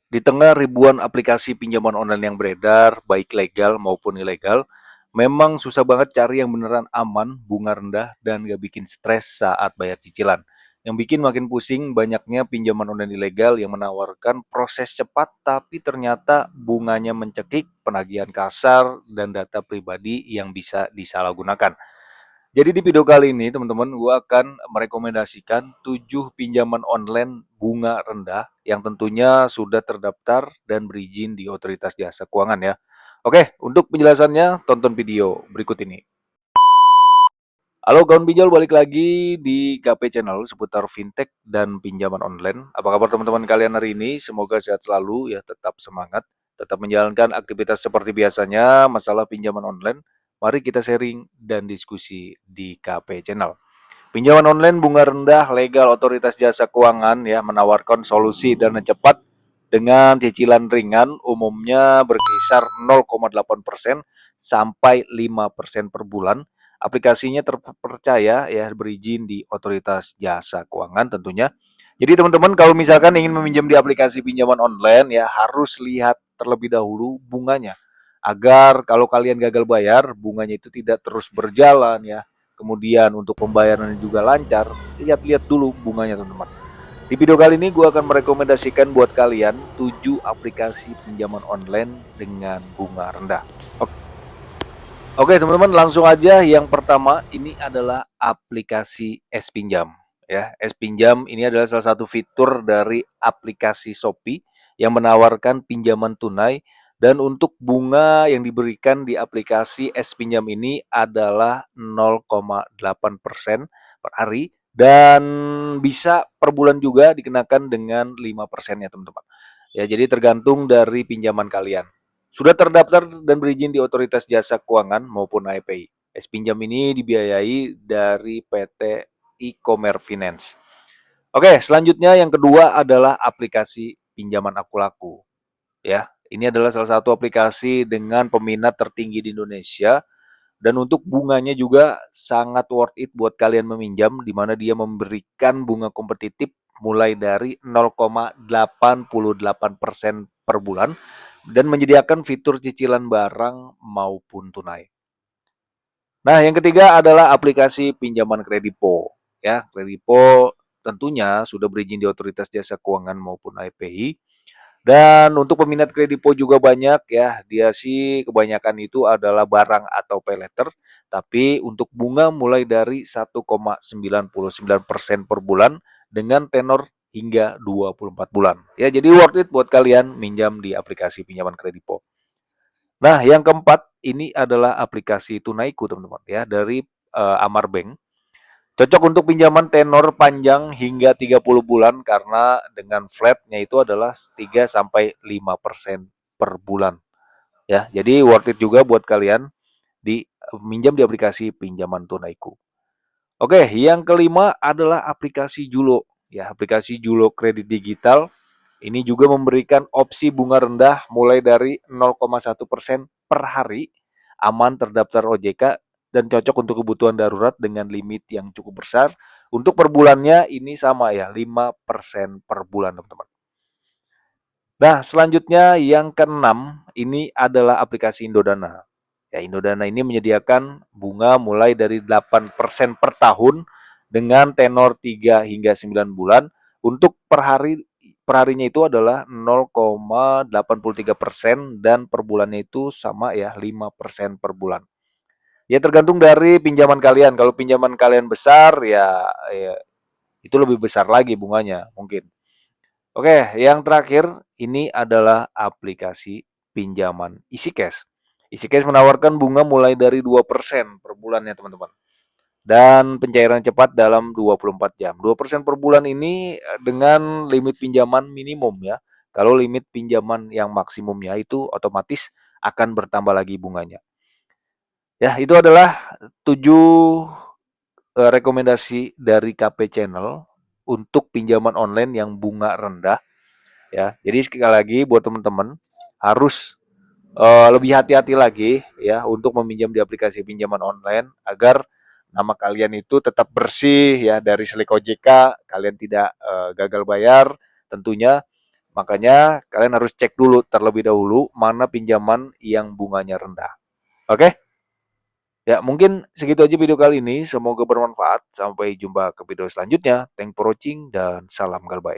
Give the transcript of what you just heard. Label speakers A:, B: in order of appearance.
A: Di tengah ribuan aplikasi pinjaman online yang beredar, baik legal maupun ilegal, memang susah banget cari yang beneran aman, bunga rendah, dan gak bikin stres saat bayar cicilan. Yang bikin makin pusing banyaknya pinjaman online ilegal yang menawarkan proses cepat tapi ternyata bunganya mencekik, penagihan kasar, dan data pribadi yang bisa disalahgunakan. Jadi di video kali ini teman-teman gue akan merekomendasikan 7 pinjaman online bunga rendah yang tentunya sudah terdaftar dan berizin di Otoritas Jasa Keuangan ya. Oke, untuk penjelasannya tonton video berikut ini. Halo kawan pinjol, balik lagi di KP Channel seputar fintech dan pinjaman online. Apa kabar teman-teman kalian hari ini? Semoga sehat selalu ya, tetap semangat, tetap menjalankan aktivitas seperti biasanya. Masalah pinjaman online, mari kita sharing dan diskusi di KP Channel. Pinjaman online bunga rendah legal Otoritas Jasa Keuangan ya menawarkan solusi dana cepat dengan cicilan ringan umumnya berkisar 0,8% sampai 5% per bulan. Aplikasinya terpercaya ya berizin di Otoritas Jasa Keuangan tentunya. Jadi teman-teman kalau misalkan ingin meminjam di aplikasi pinjaman online ya harus lihat terlebih dahulu bunganya agar kalau kalian gagal bayar bunganya itu tidak terus berjalan ya. Kemudian untuk pembayaran juga lancar, lihat-lihat dulu bunganya teman-teman. Di video kali ini gue akan merekomendasikan buat kalian 7 aplikasi pinjaman online dengan bunga rendah. Oke teman-teman langsung aja. Yang pertama ini adalah aplikasi S-Pinjam. Ya, S-Pinjam ini adalah salah satu fitur dari aplikasi Shopee yang menawarkan pinjaman tunai dan untuk bunga yang diberikan di aplikasi S-Pinjam ini adalah 0,8% per hari dan bisa per bulan juga dikenakan dengan 5% ya teman-teman. Ya, jadi tergantung dari pinjaman kalian. Sudah terdaftar dan berizin di Otoritas Jasa Keuangan maupun API. S-Pinjam ini dibiayai dari PT E-Commerce Finance. Oke, selanjutnya yang kedua adalah aplikasi pinjaman aku laku. Ya, ini adalah salah satu aplikasi dengan peminat tertinggi di Indonesia dan untuk bunganya juga sangat worth it buat kalian meminjam di mana dia memberikan bunga kompetitif mulai dari 0,88% per bulan dan menyediakan fitur cicilan barang maupun tunai. Nah, yang ketiga adalah aplikasi pinjaman Kredipo. Ya, Kredipo tentunya sudah berizin di Otoritas Jasa Keuangan maupun API. Dan untuk peminat Kredipo juga banyak ya. Dia sih kebanyakan itu adalah barang atau pay letter. Tapi untuk bunga mulai dari 1,99% per bulan dengan tenor hingga 24 bulan. Ya, jadi worth it buat kalian minjam di aplikasi pinjaman Kredipo. Nah, yang keempat ini adalah aplikasi Tunaiku teman-teman ya dari Amar Bank. Cocok untuk pinjaman tenor panjang hingga 30 bulan karena dengan flatnya itu adalah 3 sampai 5% per bulan. Ya, jadi worth it juga buat kalian di minjam di aplikasi pinjaman tunaiku. Oke, yang kelima adalah aplikasi Julo. Ya, aplikasi Julo kredit digital ini juga memberikan opsi bunga rendah mulai dari 0,1% per hari, aman terdaftar OJK dan cocok untuk kebutuhan darurat dengan limit yang cukup besar. Untuk per bulannya ini sama ya, 5% per bulan teman-teman. Nah, selanjutnya yang keenam ini adalah aplikasi Indodana. Ya, Indodana ini menyediakan bunga mulai dari 8% per tahun dengan tenor 3 hingga 9 bulan. Untuk perharinya itu adalah 0,83% dan per bulannya itu sama ya 5% per bulan. Ya tergantung dari pinjaman kalian. Kalau pinjaman kalian besar ya itu lebih besar lagi bunganya mungkin. Oke, yang terakhir ini adalah aplikasi pinjaman EasyCash. EasyCash menawarkan bunga mulai dari 2% per bulan ya teman-teman. Dan pencairan cepat dalam 24 jam. 2% per bulan ini dengan limit pinjaman minimum ya. Kalau limit pinjaman yang maksimumnya itu otomatis akan bertambah lagi bunganya. Ya, itu adalah 7 rekomendasi dari KP Channel untuk pinjaman online yang bunga rendah ya. Jadi sekali lagi buat teman-teman harus lebih hati-hati lagi ya untuk meminjam di aplikasi pinjaman online agar nama kalian itu tetap bersih ya dari Slik OJK, kalian tidak gagal bayar tentunya Makanya kalian harus cek dulu terlebih dahulu mana pinjaman yang bunganya rendah. Oke? Ya, mungkin segitu aja video kali ini. Semoga bermanfaat. Sampai jumpa ke video selanjutnya. Thank for watching dan salam galbay.